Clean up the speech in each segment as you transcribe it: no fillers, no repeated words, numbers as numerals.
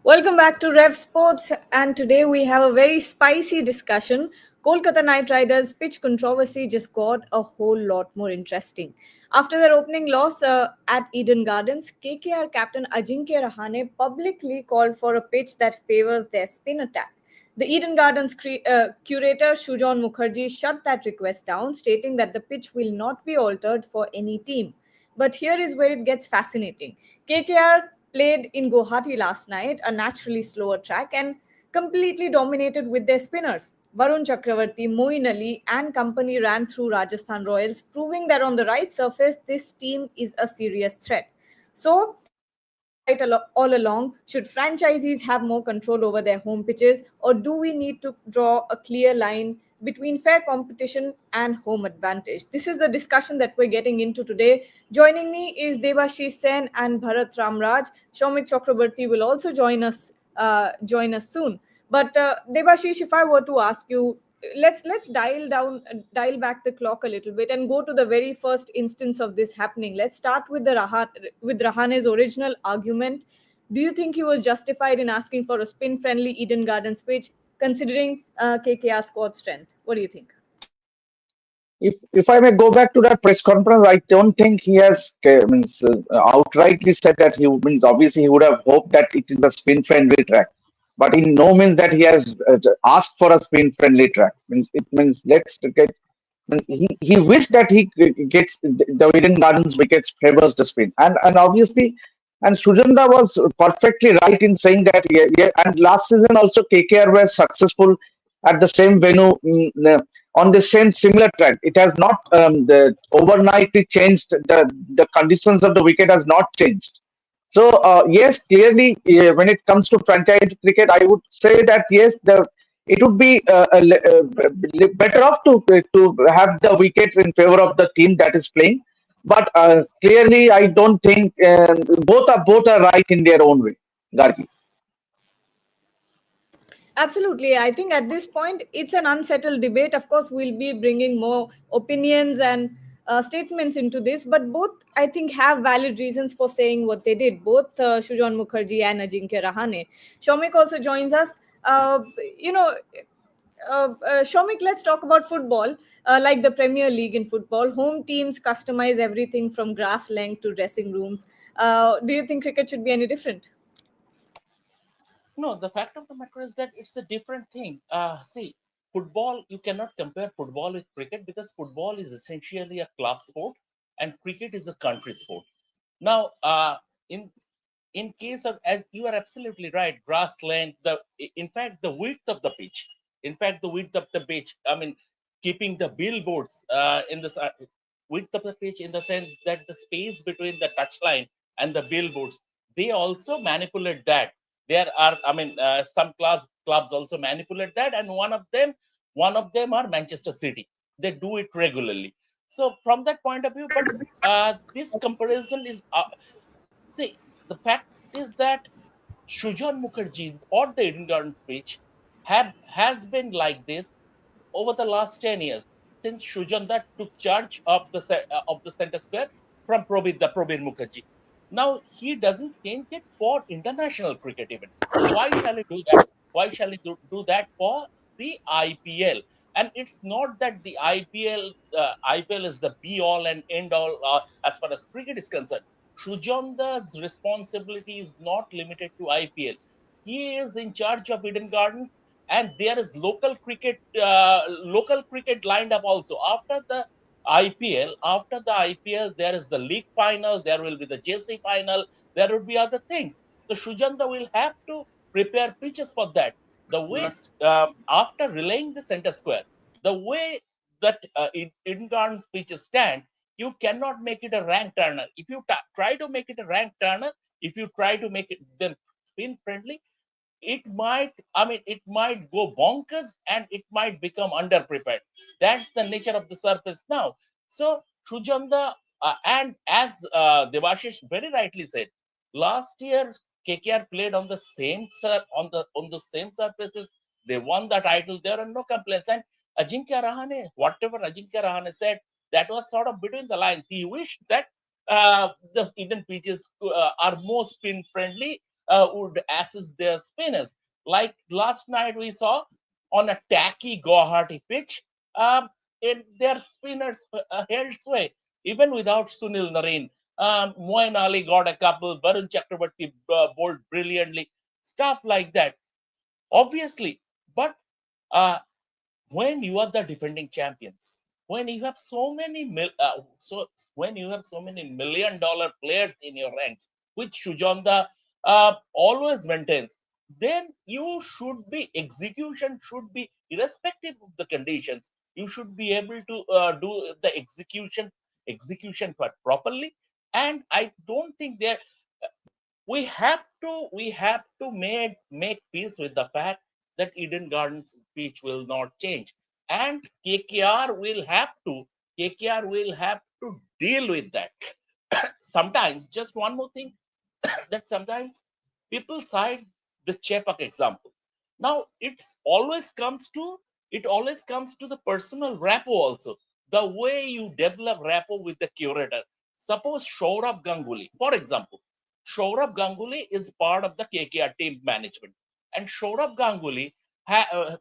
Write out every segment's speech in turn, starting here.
Welcome back to Rev Sports, and today we have a very spicy discussion. Kolkata Knight Riders pitch controversy just got a whole lot more interesting. After their opening loss at Eden Gardens, KKR captain Ajinkya Rahane publicly called for a pitch that favors their spin attack. The Eden Gardens curator Shujon Mukherjee shut that request down, stating that the pitch will not be altered for any team. But here is where it gets fascinating. KKR played in Guwahati last night, a naturally slower track, and completely dominated with their spinners. Varun Chakravarti, Moeen Ali, and company ran through Rajasthan Royals, proving that on the right surface, this team is a serious threat. So, right all along, should franchisees have more control over their home pitches, or do we need to draw a clear line between fair competition and home advantage? This is the discussion that we're getting into today. Joining me is Devashish Sen and Bharat Ramraj. Shomik Chakrabarti will also join us soon. But Devashish, if I were to ask you, let's dial back the clock a little bit and go to the very first instance of this happening. Let's start with with Rahane's original argument. Do you think he was justified in asking for a spin friendly Eden Gardens pitch, considering KKR squad strength? What do you think? If I may go back to that press conference, I don't think he has outrightly said that he means obviously he would have hoped that it is a spin friendly track, but in no means that he has asked for a spin friendly track. Means it means let's get. He wished that he gets the Eden Gardens wickets favors the spin, and obviously, and Sujanda was perfectly right in saying that. Yeah, yeah, and last season also KKR were successful at the same venue. On the same similar track. It has not the overnight it changed. The conditions of the wicket has not changed. So yes, clearly when it comes to franchise cricket, I would say that yes, the it would be better off to have the wickets in favor of the team that is playing. But clearly, I don't think both are right in their own way. Gargi. Absolutely. I think at this point, it's an unsettled debate. Of course, we'll be bringing more opinions and statements into this, but both, I think, have valid reasons for saying what they did, both Shujon Mukherjee and Ajinkya Rahane. Shomik also joins us. You know, Shomik, let's talk about football. Like the Premier League in football, home teams customize everything from grass length to dressing rooms. Do you think cricket should be any different? No, the fact of the matter is that it's a different thing. See, football, you cannot compare football with cricket because football is essentially a club sport and cricket is a country sport. Now, in in case of, as you are absolutely right, grass length, in fact the width of the pitch, I mean, keeping the billboards in the width of the pitch in the sense that the space between the touchline and the billboards, they also manipulate that. There are, I mean, some clubs also manipulate that, and one of them are Manchester City. They do it regularly. So from that point of view, but this comparison is see, the fact is that Shujan Mukherjee or the Eden Garden speech has been like this over the last 10 years since Shujanda took charge of the center square from Probir Mukherjee. Now he doesn't change it for international cricket even. Why shall he do that? Why shall he do that for the IPL? And it's not that the IPL is the be all and end all as far as cricket is concerned. Shujanda's responsibility is not limited to IPL. He is in charge of Eden Gardens, and there is local cricket lined up also after the IPL. There is the league final, there will be the JC final, there will be other things. So Shujanda will have to prepare pitches for that. The way after relaying the center square, the way that Eden Gardens pitches stand, you cannot make it a rank turner. If you try to make it a rank turner, if you try to make it then spin friendly, it might go bonkers and it might become underprepared. That's the nature of the surface now. So Shujanda, and as Devashish very rightly said, last year KKR played on the on the same surfaces. They won the title. There are no complaints. And whatever Ajinkya Rahane said, that was sort of between the lines. He wished that the Indian pitches are more spin friendly, would assist their spinners. Like last night, we saw on a tacky Guwahati pitch, in their spinners held sway even without Sunil Narine. Moin Ali got a couple, Varun Chakrabarti bowled brilliantly, stuff like that. Obviously, but uh, when you are the defending champions, when you have so many when you have so many $1 million players in your ranks, which Shujonda always maintains, then you should be execution should be irrespective of the conditions. You should be able to do the execution part properly. And I don't think there we have to make peace with the fact that Eden Gardens pitch will not change, and KKR will have to deal with that. Sometimes, just one more thing, that sometimes people cite the Chepak example. Now it always comes to the personal rapport also. The way you develop rapport with the curator. Suppose Shourab Ganguly, for example. Shourab Ganguly is part of the KKR team management, and ha- uh,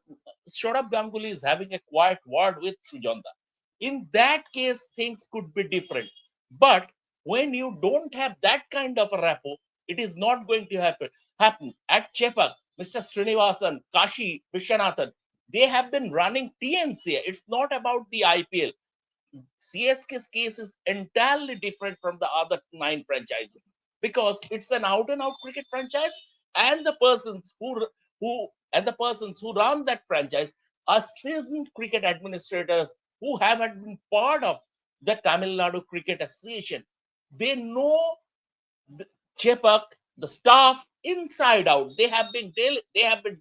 Shourab Ganguly is having a quiet word with Shujonda. In that case, things could be different. But when you don't have that kind of a rapport, it is not going to happen. At Chepak, Mr. Srinivasan, Kashi, Vishwanathan, they have been running TNC. It's not about the IPL. CSK's case is entirely different from the other 9 franchises because it's an out and out cricket franchise, and the persons who run that franchise are seasoned cricket administrators who have been part of the Tamil Nadu Cricket Association. They know the Chepak, the staff inside out. They have been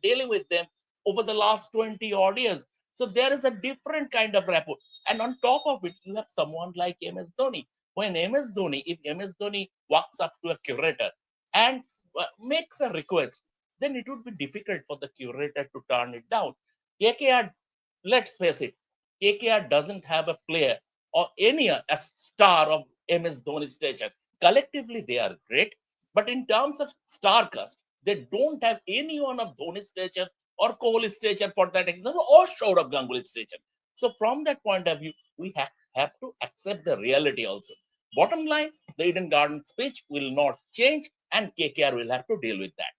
dealing with them over the last 20 odd years. So there is a different kind of rapport. And on top of it, you have someone like MS Dhoni. If MS Dhoni walks up to a curator and makes a request, then it would be difficult for the curator to turn it down. KKR, let's face it, KKR doesn't have a player or any a star of MS Dhoni's stature. Collectively, they are great, but in terms of star cast, they don't have anyone of Dhoni's stature or Kohli's stature for that example, or Shourab Ganguly's stature. So from that point of view, we have to accept the reality also. Bottom line, the Eden Gardens pitch will not change, and KKR will have to deal with that.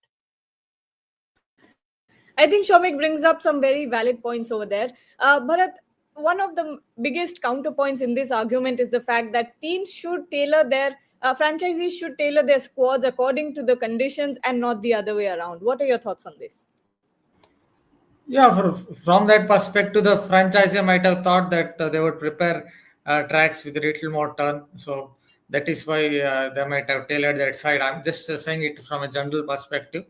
I think Shomik brings up some very valid points over there. Bharat, one of the biggest counterpoints in this argument is the fact that teams should tailor their franchisees should tailor their squads according to the conditions and not the other way around. What are your thoughts on this? Yeah, from that perspective, the franchisee might have thought that they would prepare tracks with a little more turn. So that is why they might have tailored that side. I'm just saying it from a general perspective.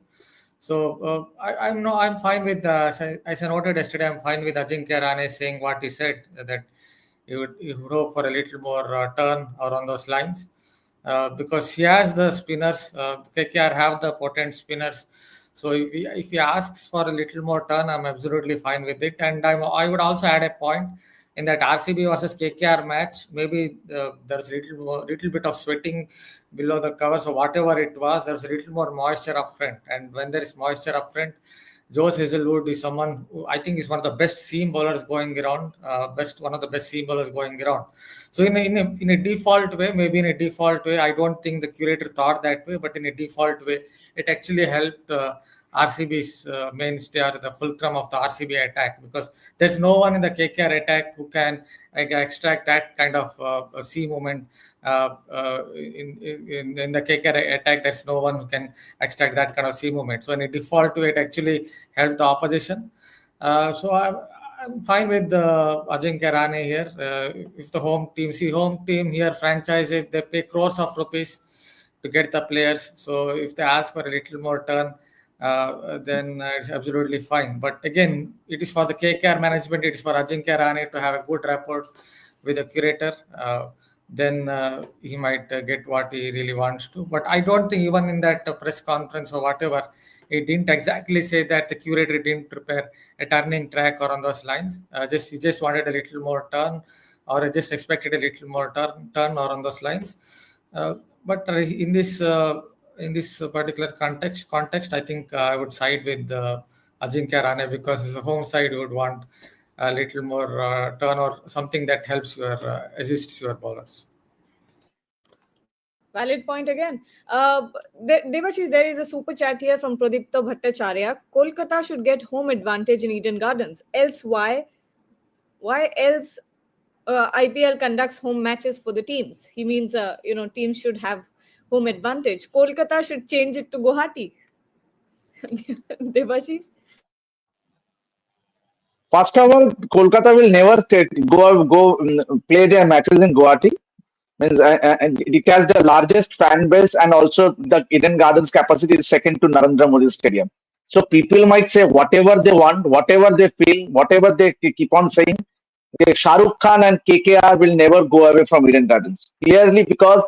So I'm fine with as I noted yesterday. I'm fine with Ajinkya Rahane saying what he said, that he would hope for a little more turn or on those lines, because he has the spinners. KKR have the potent spinners. So if he asks for a little more turn, I'm absolutely fine with it. And I would also add a point in that RCB versus KKR match. Maybe there's little bit of sweating below the covers or whatever it was. There's a little more moisture up front, and when there is moisture up front, Jose Hazelwood is someone who I think is one of the best seam bowlers going around, one of the best seam bowlers going around. So in a default way, maybe in a default way, I don't think the curator thought that way, but in a default way, it actually helped RCB's mainstay or the fulcrum of the RCB attack, because there's no one in the KKR attack who can extract that kind of C movement. In the KKR attack, there's no one who can extract that kind of C movement. So in a default way, it actually helped the opposition. I'm fine with Ajinkya Rahane here. If the home team here, franchise it, they pay crores of rupees to get the players. So if they ask for a little more turn, then it's absolutely fine. But again, it is for the KKR management, it is for Ajinkya Rahane to have a good rapport with the curator. Then he might get what he really wants to. But I don't think even in that press conference or whatever, he didn't exactly say that the curator didn't prepare a turning track or on those lines. He just wanted a little more turn, or just expected a little more turn or on those lines. But in this in this particular context, I think I would side with Ajinkya Rahane, because as a home side, you would want a little more turn or something that helps your assists your bowlers. Valid point again. Devashish, there is a super chat here from Pradipta Bhattacharya. Kolkata should get home advantage in Eden Gardens. Else, why else IPL conducts home matches for the teams? He means, teams should have home advantage. Kolkata should change it to Guwahati. Devashish? First of all, Kolkata will never play their matches in Guwahati. Means, and it has the largest fan base, and also the Eden Gardens capacity is second to Narendra Modi Stadium. So people might say whatever they want, whatever they feel, whatever they keep on saying. Shah Rukh Khan and KKR will never go away from Eden Gardens. Clearly, because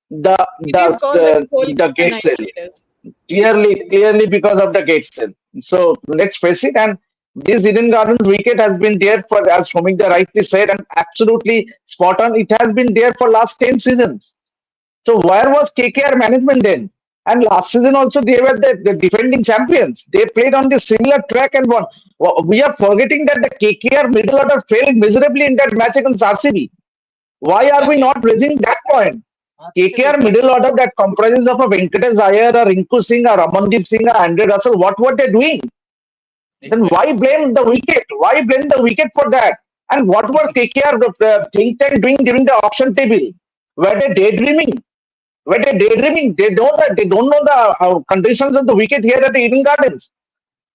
the It is called the the Kolkata gate Knight sale. Riders. Clearly because of the gate sale. So let's face it. And this Eden Gardens wicket has been there for, as Somikda rightly said, and absolutely spot on. It has been there for last 10 seasons. So where was KKR management then? And last season also they were the defending champions. They played on the similar track and won. We are forgetting that the KKR middle order failed miserably in that match against RCB. Why are we Exactly. not raising that point? KKR Absolutely. middle order that comprises of a Venkatesh Iyer, a Rinku Singh, a Ramandeep Singh, a Andre Russell, what were they doing? Then why Exactly. blame the wicket? Why blame the wicket for that? And what were KKR think tank doing during the auction table? Were they daydreaming? Were they daydreaming? They don't know the conditions of the wicket here at the Eden Gardens.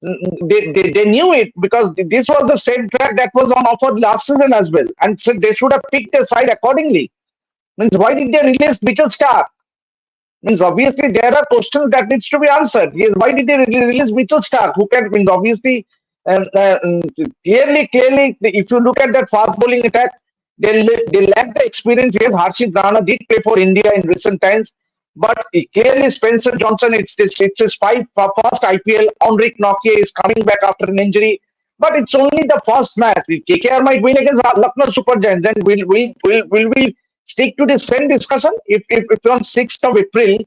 They knew it because this was the same track that was on offer last season as well, and so they should have picked a side accordingly. Means why did they release Mitchell Stark? Means obviously there are questions that needs to be answered. Yes, why did they release Mitchell Stark? Who can means obviously clearly, if you look at that fast bowling attack, they lack the experience. Yes, Harshit Rana did play for India in recent times, but clearly Spencer Johnson, it's his first IPL. Henrik Nokia is coming back after an injury, but it's only the first match. KKR might win against Lucknow Super Giants, and will we stick to the same discussion? If on 6th of April,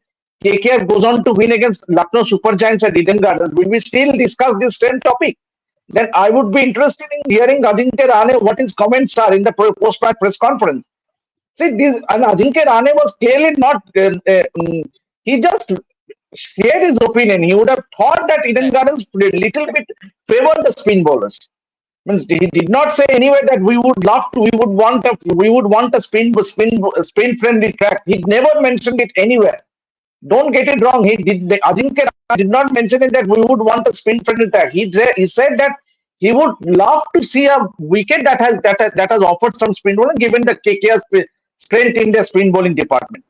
KKR goes on to win against Lucknow Super Giants at Eden Gardens, will we still discuss this same topic? Then I would be interested in hearing Ajinkya Rahane what his comments are in the post-match press conference. See, this and Ajinkya Rahane was clearly not. He just shared his opinion. He would have thought that Eden Exactly. Gardens a little bit favored the spin bowlers. Means he did not say anywhere that we would want a spin friendly track. He never mentioned it anywhere. Don't get it wrong. Ajinkya did not mention it that we would want a spin friendly track. He said that he would love to see a wicket that has offered some spin bowling, given the KKR strength in the spin bowling department.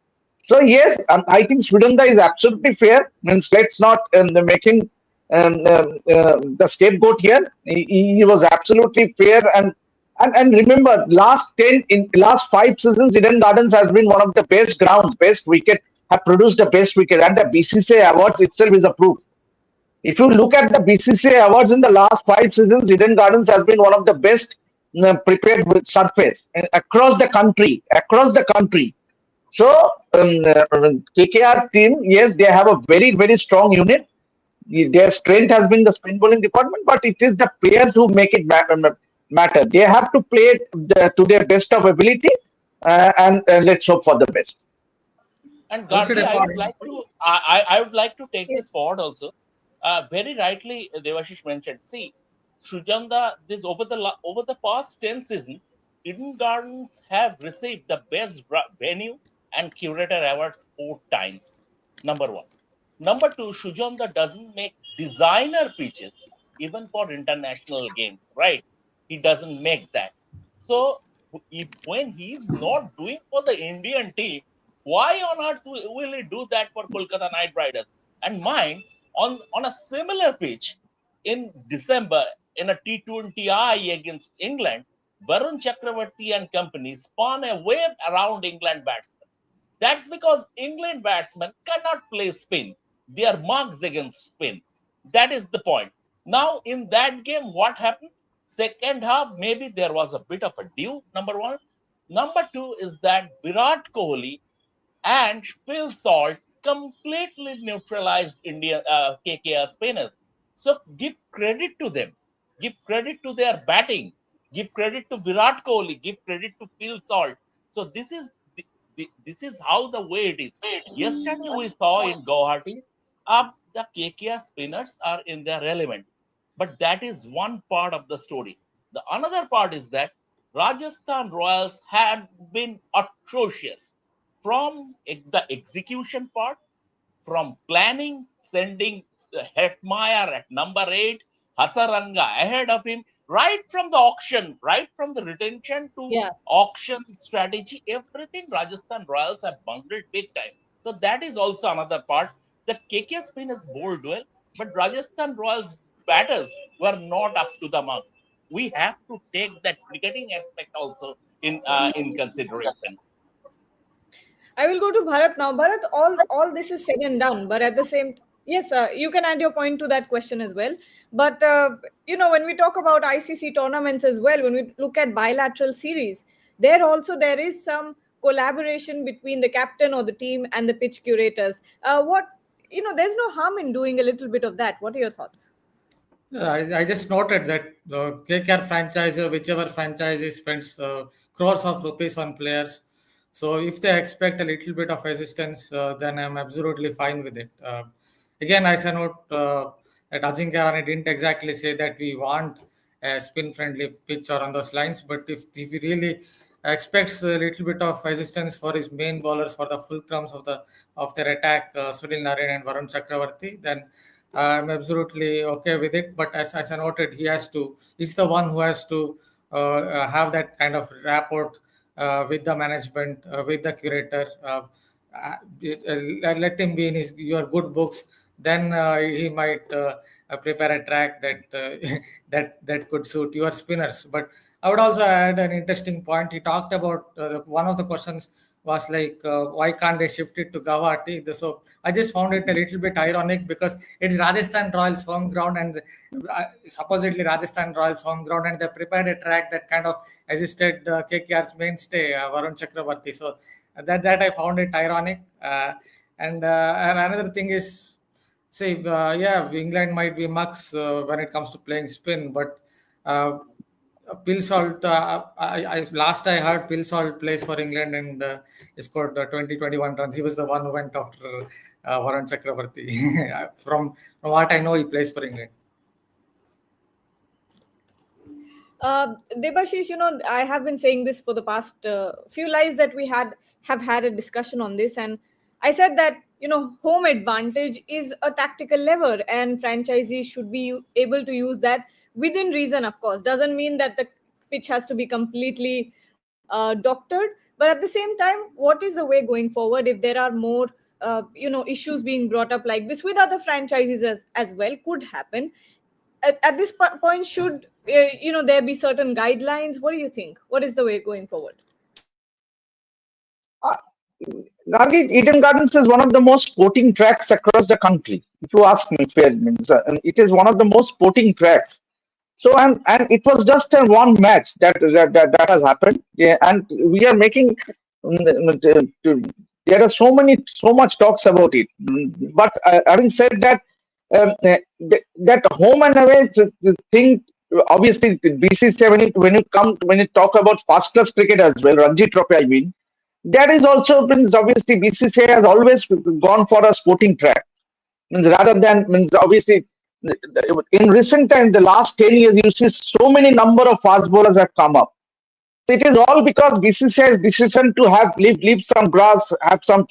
So yes, I think Swidanda is absolutely fair. Means let's not make him the scapegoat here. He was absolutely fair, and remember, last 5 seasons, Eden Gardens has been one of the best grounds, best wicket, have produced the best wicket, and the BCCI awards itself is a proof. If you look at the BCCI awards in the last 5 seasons, Eden Gardens has been one of the best prepared with surface across the country. Across the country. So KKR team, yes, they have a very strong unit. Their strength has been the spin bowling department, but it is the players who make it matter. They have to play to their best of ability, and let's hope for the best. And Also, Gargi, the I would point. like to I would like to take Yes. this forward also. Very rightly, Devashish mentioned. See, Sujanda, this over the past 10 seasons, Eden Gardens have received the best venue and curator awards 4 times. Number one. Number two, Shujanda doesn't make designer pitches even for international games, right? He doesn't make that. So when he's not doing for the Indian team, why on earth will he do that for Kolkata Knight Riders? And mind, on a similar pitch in December in a T20I against England, Varun Chakravarti and company spun a wave around England batsmen. That's because England batsmen cannot play spin. They are marks against spin. That is the point. Now, in that game, what happened? Second half, maybe there was a bit of a dew, number one. Number two is that Virat Kohli and Phil Salt completely neutralized Indian KKR spinners. So give credit to them. Give credit to their batting. Give credit to Virat Kohli. Give credit to Phil Salt. So this is how the way it is. Yesterday we saw in Guwahati, the KKR spinners are in their element, but that is one part of the story. The another part is that Rajasthan Royals had been atrocious from the execution part, from planning, sending Hetmeyer at number 8, Hasaranga ahead of him, right from the auction, right from the retention to Yeah. auction strategy, everything Rajasthan Royals have bungled big time. So that is also another part. The KK spinners bowled well, but Rajasthan Royals batters were not up to the mark. We have to take that cricketing aspect also in consideration. I will go to Bharat now. Bharat, all this is said and done, but at the same, yes, you can add your point to that question as well. But when we talk about ICC tournaments as well, when we look at bilateral series, there is some collaboration between the captain or the team and the pitch curators. There's no harm in doing a little bit of that. What are your thoughts? Yeah, I just noted that the KKR franchise, whichever franchise spends crores of rupees on players. So if they expect a little bit of assistance, then I'm absolutely fine with it. Again, I say note that Ajinkya Rahane didn't exactly say that we want a spin-friendly pitch or on those lines, but if he really expects a little bit of assistance for his main bowlers for the fulcrums of their attack, Sunil Narine and Varun Chakravarti, then I'm absolutely okay with it. But as I noted, he's the one who has to have that kind of rapport with the management, with the curator. Let him be in your good books. Then he might prepare a track that that could suit your spinners. But I would also add an interesting point. He talked about one of the questions was like, why can't they shift it to Guwahati? So I just found it a little bit ironic because it's Rajasthan Royals home ground and supposedly Rajasthan Royals home ground, and they prepared a track that kind of assisted KKR's mainstay, Varun Chakravarti. So that I found it ironic. And another thing is, say, yeah, England might be mucks when it comes to playing spin, but Phil Salt, last I heard, Phil Salt plays for England and he scored 21 runs. He was the one who went after Varun Chakravarti. From what I know, he plays for England. Debashish, I have been saying this for the past few lives that we have had a discussion on this, and I said that home advantage is a tactical lever, and franchisees should be able to use that within reason. Of course, doesn't mean that the pitch has to be completely doctored, but at the same time, what is the way going forward if there are more issues being brought up like this with other franchises as well could happen at this point should there be certain guidelines? What do you think? What is the way going forward? Uh, Nagi, Eden Gardens is one of the most sporting tracks across the country. If you ask me, fair means it is one of the most sporting tracks. So and it was just a one match that has happened. Yeah, and we are making there are so much talks about it. But having said that, that home and away thing, obviously BCCI when you talk about first class cricket as well, Ranji Trophy, I mean, that is also means obviously BCCI has always gone for a sporting track. Means rather than means obviously in recent time, the last 10 years, you see so many number of fast bowlers have come up. It is all because BCCI's decision to have leave some grass, have some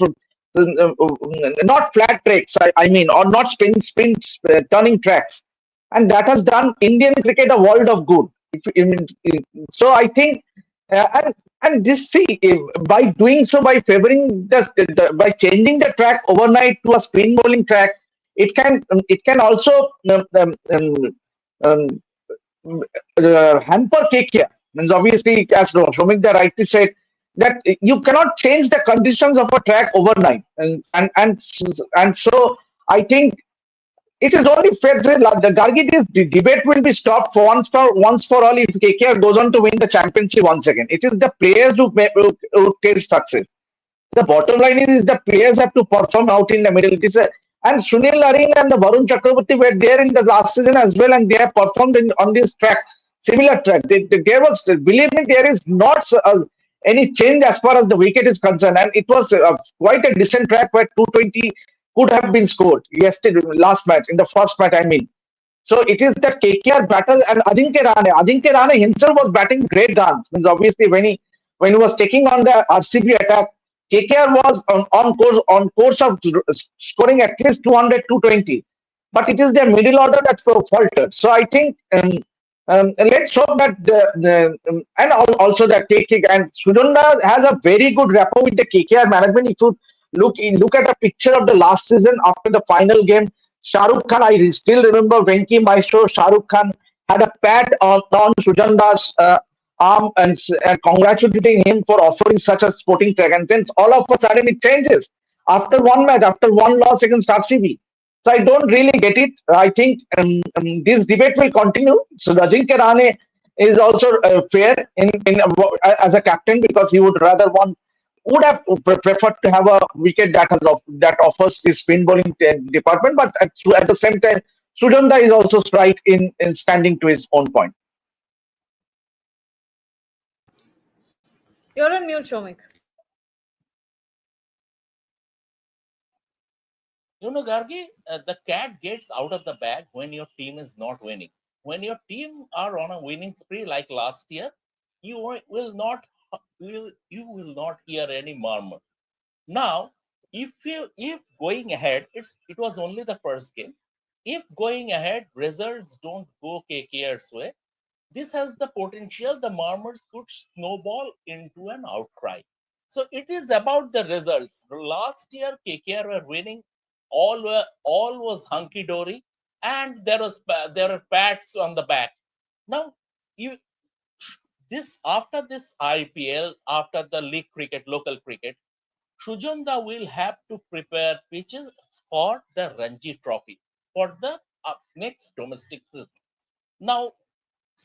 not flat tracks, I mean, or not spin turning tracks, and that has done Indian cricket a world of good. So I think, and this see by doing so, by favoring by changing the track overnight to a spin bowling track, it can also um, hamper KKR. Means obviously, as Shomikda rightly said, that you cannot change the conditions of a track overnight, and so I think it is only fair that the Gargi debate will be stopped for once for all if KKR goes on to win the championship once again. It is the players who taste success. The bottom line is the players have to perform out in the middle. It is a, and Sunil Naring and the Varun Chakraborty were there in the last season as well, and they have performed on this track, similar track. There was, believe me, there is not any change as far as the wicket is concerned, and it was quite a decent track where 220 could have been scored yesterday, last match, in the first match, I mean. So it is the KKR battle and Ajinkya Rahane. Ajinkya Rahane himself was batting great guns. Means obviously when he was taking on the RCB attack, KKR was on course of scoring at least 200, 220. But it is their middle order that faltered. So I think let's hope that also the KK and Sudhanda has a very good rapport with the KKR management. If you look at a picture of the last season after the final game, Shah Rukh Khan, I still remember Venki Maestro, Shah Rukh Khan had a pat on Sujanda's arm and congratulating him for offering such a sporting track. And then all of a sudden it changes after one match, after one loss against RCB. So I don't really get it. I think this debate will continue. So Ajinkya Rahane is also fair in as a captain because he would have preferred to have a wicket that offers the spin bowling department. But at the same time, Sujanda is also right in standing to his own point. You're on mute, Shomik. Gargi, the cat gets out of the bag when your team is not winning. When your team are on a winning spree like last year, you will not hear any murmur. Now, if going ahead, it was only the first game. If going ahead results don't go KKR's way, this has the potential the murmurs could snowball into an outcry. So it is about the results. Last year KKR were winning, all was hunky dory, and there were pats on the back. Now after this IPL, after the league cricket, local cricket, Sujanda will have to prepare pitches for the Ranji Trophy for the next domestic season. Now,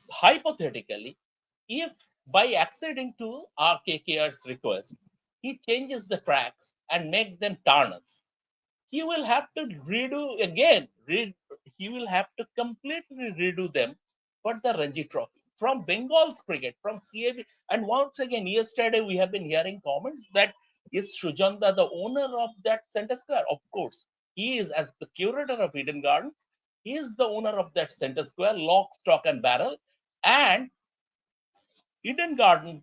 hypothetically, if by acceding to KKR's request, he changes the tracks and make them turners, he will have to redo again. He will have to completely redo them for the Ranji Trophy from Bengal's cricket, from CAB. And once again, yesterday we have been hearing comments that is Shujanda the owner of that center square? Of course, he is, as the curator of Eden Gardens. He is the owner of that center square, lock, stock, and barrel. And Eden Garden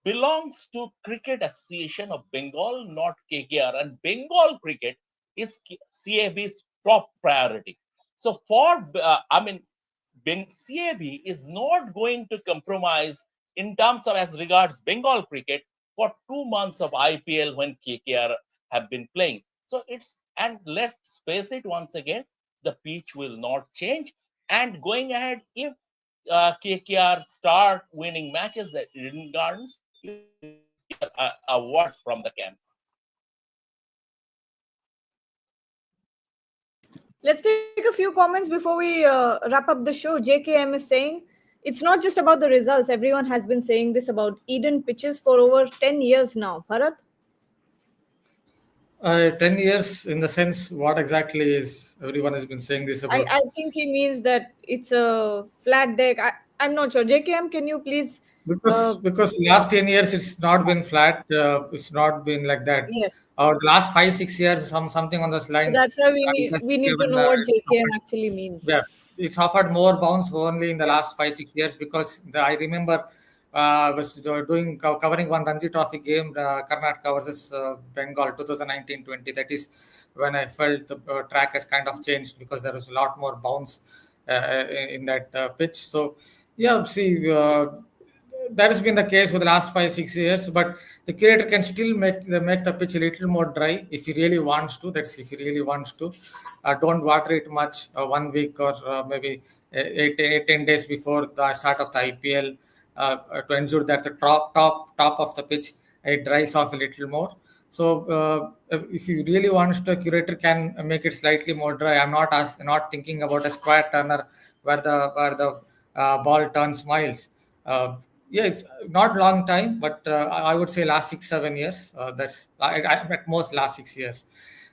belongs to Cricket Association of Bengal, not KKR. And Bengal cricket is CAB's top priority. So CAB is not going to compromise in terms of as regards Bengal cricket for 2 months of IPL when KKR have been playing. So and let's face it once again, the pitch will not change. And going ahead, if KKR start winning matches at Eden Gardens, you will not hear a word from the camp. Let's take a few comments before we wrap up the show. JKM is saying, it's not just about the results. Everyone has been saying this about Eden pitches for over 10 years now. Bharat? 10 years in the sense, what exactly is everyone has been saying this about? I think he means that it's a flat deck. I'm not sure. JKM, can you please... Because last 10 years it's not been flat. It's not been like that. Yes. Or the last 5-6 years, something on those lines. That's why we need to know what JKM actually means. Yeah, it suffered more bounce only in the last 5-6 years because I remember was covering one Ranji Trophy game, Karnataka versus Bengal 2019-20. That is when I felt the track has kind of changed because there was a lot more bounce in that pitch. So yeah, see. That has been the case for the last 5-6 years, but the curator can still make the pitch a little more dry if he really wants to. That's if he really wants to. Don't water it much 1 week or maybe 10 days before the start of the IPL to ensure that the top of the pitch it dries off a little more. So if he really wants to, a curator can make it slightly more dry. I'm not thinking about a square turner where the ball turns miles. Yeah, it's not long time, but I would say last 6 7 years. That's at most last 6 years.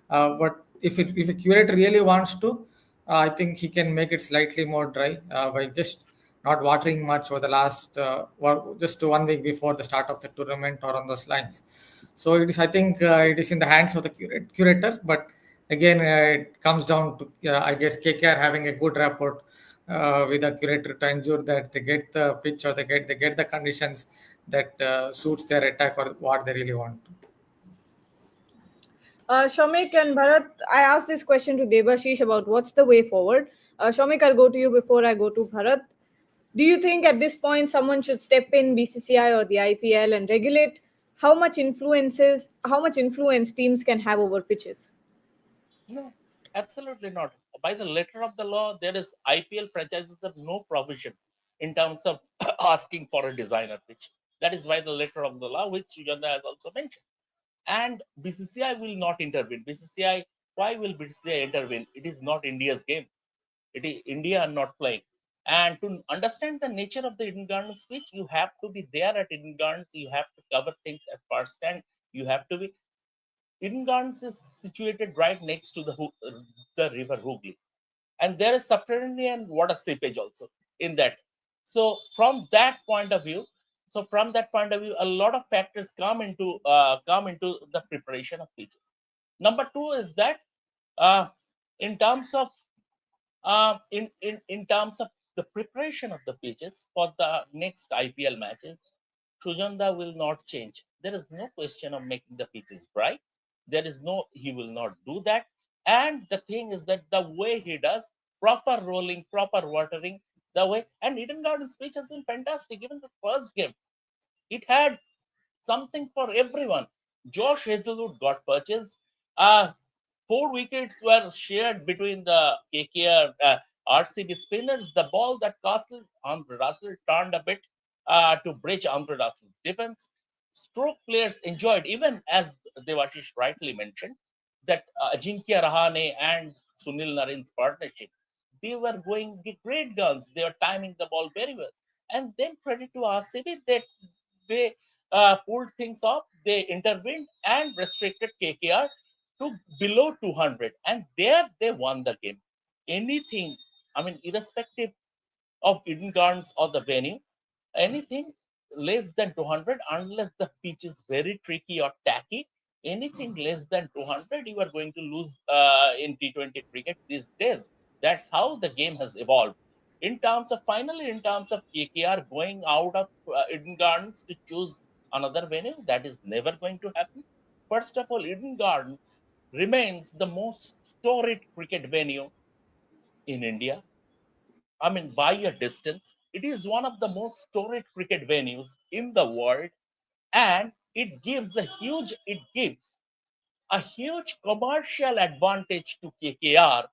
But if a curator really wants to, I think he can make it slightly more dry by just not watering much over the last just 1 week before the start of the tournament or on those lines. So it is. I think it is in the hands of the curator, but again, it comes down to I guess KKR having a good rapport with the curator to ensure that they get the pitch or they get the conditions that suits their attack or what they really want. Shomik and Bharat, I asked this question to Debashish about what's the way forward. Shomik, I'll go to you before I go to Bharat. Do you think at this point someone should step in, BCCI or the IPL, and regulate how much influence teams can have over pitches? No, absolutely not. By the letter of the law, there is IPL franchises have no provision in terms of asking for a designer pitch. That is by the letter of the law, which Yanda has also mentioned. And BCCI will not intervene. BCCI, why will BCCI intervene? It is not India's game. It is India are not playing. And to understand the nature of the Eden Gardens pitch, you have to be there at Eden Gardens. You have to cover things at first hand. You have to be. Eden Gardens is situated right next to the river Hooghly, and there is subterranean water seepage also in that. From that point of view, a lot of factors come into the preparation of pitches. Number two is that uh, in terms of in terms of the preparation of the pitches for the next IPL matches, Sujanda will not change. There is no question of making the pitches dry. He will not do that. And the thing is that the way he does, proper rolling, proper watering, the way, and Eden Garden's pitch has been fantastic. Even the first game, it had something for everyone. Josh Hazelwood got purchased. Uh, 4 wickets were shared between the KKR RCB spinners. The ball that Castle Andre Russell turned a bit to bridge Andre Russell's defense. Stroke players enjoyed, even as Devashish rightly mentioned, that Ajinkya Rahane and Sunil Narin's partnership. They were going great guns. They were timing the ball very well. And then credit to RCB that they pulled things off. They intervened and restricted KKR to below 200, and there they won the game. Anything, I mean, irrespective of Eden Gardens or the venue, anything less than 200, unless the pitch is very tricky or tacky, anything less than 200, you are going to lose in T20 cricket these days. That's how the game has evolved. In terms of KKR going out of Eden Gardens to choose another venue, that is never going to happen. First of all, Eden Gardens remains the most storied cricket venue in India. I mean, by a distance, it is one of the most storied cricket venues in the world, and it gives a huge commercial advantage to KKR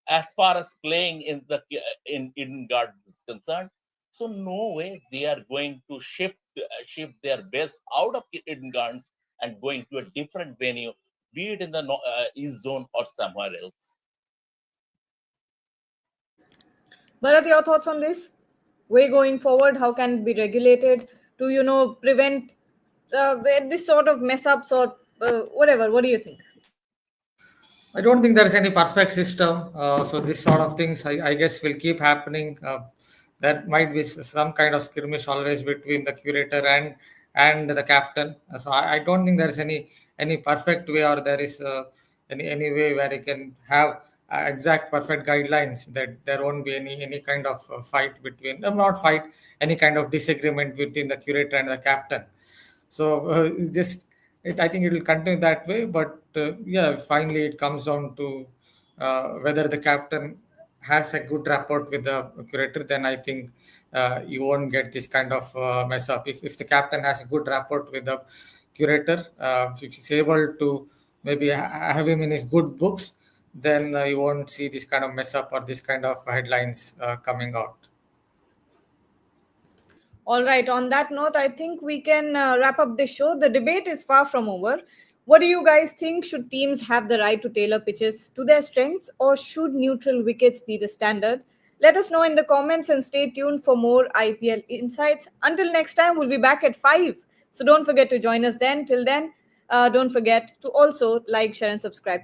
as far as playing in Eden Garden is concerned. So no way they are going to shift their base out of Eden Gardens and going to a different venue, be it in the East Zone or somewhere else. Bharat, your thoughts on this? Way going forward, how can it be regulated to, prevent this sort of mess ups or whatever? What do you think? I don't think there is any perfect system. So this sort of things, I guess, will keep happening. There might be some kind of skirmish always between the curator and the captain. So I don't think there is any perfect way or there is any way where you can have exact perfect guidelines that there won't be any kind of fight between them, not fight, any kind of disagreement between the curator and the captain. So it's just I think it will continue that way. But yeah, finally it comes down to whether the captain has a good rapport with the curator. Then I think you won't get this kind of mess up. If the captain has a good rapport with the curator, if he's able to maybe have him in his good books, then you won't see this kind of mess up or this kind of headlines coming out. All right, on that note, I think we can wrap up this show. The debate is far from over. What do you guys think? Should teams have the right to tailor pitches to their strengths, or should neutral wickets be the standard? Let us know in the comments and stay tuned for more IPL insights. Until next time, we'll be back at 5. So don't forget to join us then. Till then, don't forget to also like, share, and subscribe to